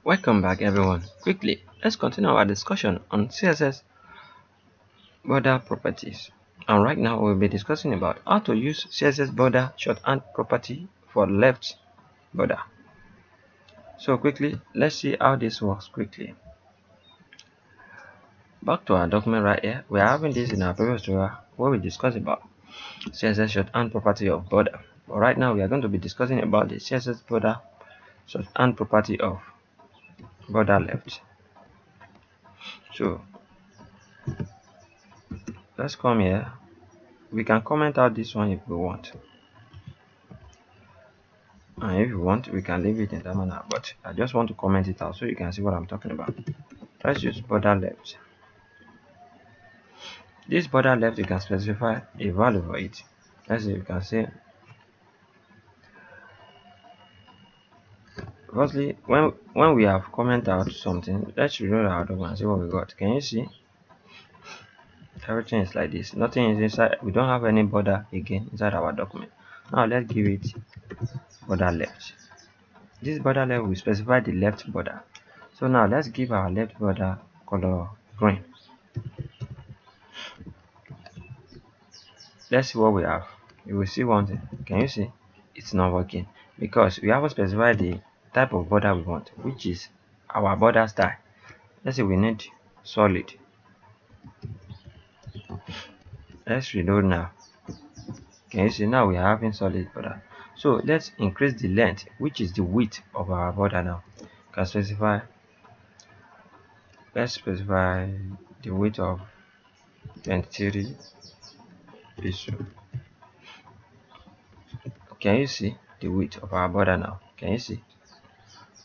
Welcome back everyone. Quickly, let's continue our discussion on CSS border properties. And right now we'll be discussing about how to use CSS border shorthand property for left border. So quickly, let's see how this works quickly. Back to our document right here. We are having this in our previous tutorial where we discussed about CSS shorthand property of border. But right now we are going to be discussing about the CSS border shorthand property of border left. So let's come here. We can comment out this one if we want, and if you want we can leave it in that manner, but I just want to comment it out so you can see what I'm talking about. Let's use border left. This border left, you can specify a value for it. Let's say you can say, firstly, when we have comment out something, let's reload our document and see what we got. Can you see everything is like this? Nothing is inside. We don't have any border again inside our document. Now let's give it border left. This border left will specify the left border. So now let's give our left border color green. Let's see what we have. You will see one thing. Can you see? It's not working because we haven't specified the type of border we want, which is our border style. Let's say we need solid. Let's reload now. Can you see? Now we are having solid border. So let's increase the length, which is the width of our border now. Can specify. Let's specify the width of 23 pixels. Can you see the width of our border now? Can you see?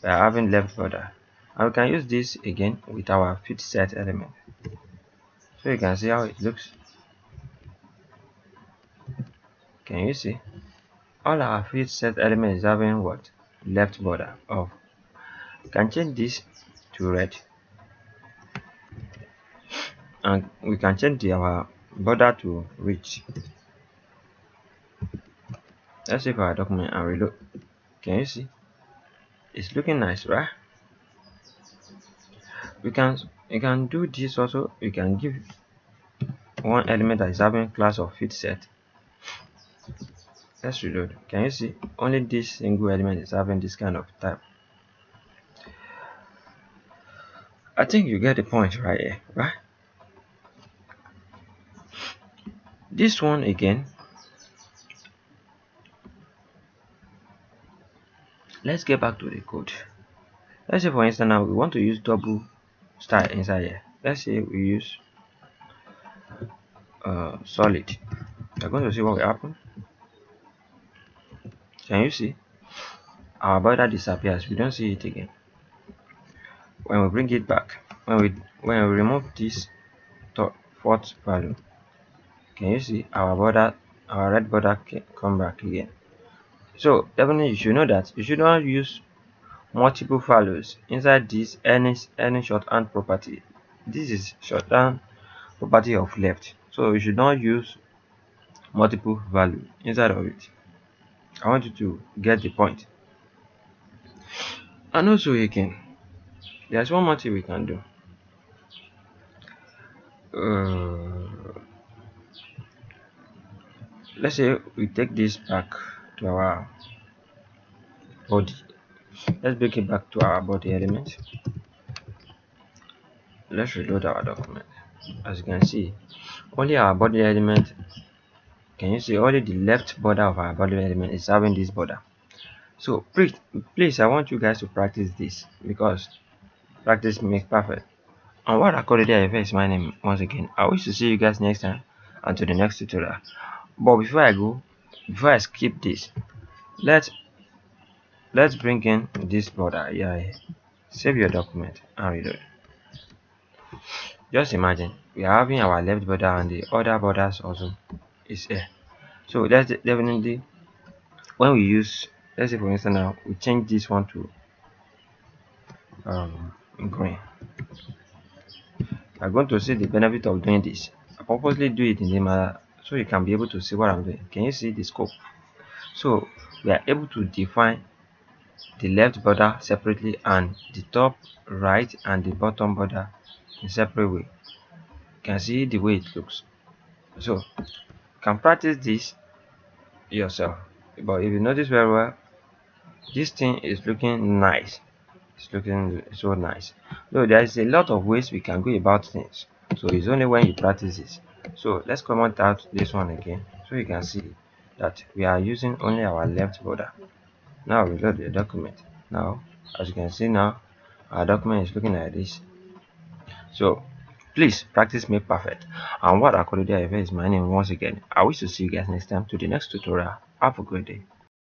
We are having left border, and we can use this again with our fit set element, so you can see how it looks. Can you see? All our fit set element is having what? Left border of. We can change this to red, and we can change our border to rich. Let's save our document and reload. Can you see? It's looking nice, right? You can do this also. You can give one element that is having class of fit set. Let's reload. Can you see? Only this single element is having this kind of type. I think you get the point right here, right? This one again, let's get back to the code. Let's say for instance now we want to use double style inside here. Let's say we use solid. We're going to see what will happen. Can you see? Our border disappears. We don't see it again. When we bring it back, when we remove this fourth value, can you see our border, our red border can come back again? So definitely you should know that you should not use multiple values inside this any shorthand property. This is shorthand property of left, so you should not use multiple value inside of it. I want you to get the point. And also again, there's one more thing we can do. Let's say we take this back to our body. Let's bring it back to our body element. Let's reload our document. As you can see, only our body element, can you see, only the left border of our body element is having this border. So please I want you guys to practice this, because practice makes perfect. Anwar akorede ayofe is my name once again. I wish to see you guys next time and to the next tutorial. But before I skip this, let's bring in this border. Yeah, save your document and reload. Just imagine we are having our left border and the other borders also is here. So that's definitely when we use, let's say for instance now we change this one to green. I'm going to see the benefit of doing this. I purposely do it in the manner so you can be able to see what I'm doing. Can you see the scope? So we are able to define the left border separately and the top right and the bottom border in separate way. You can see the way it looks. So you can practice this yourself. But if you notice very well, this thing is looking nice. It's looking so nice. So there is a lot of ways we can go about things. So it's only when you practice this. So let's comment out this one again so you can see that we are using only our left border. Now we load the document. Now as you can see now, our document is looking like this. So please practice make perfect. And what akorede is my name once again. I wish to see you guys next time to the next tutorial. Have a great day.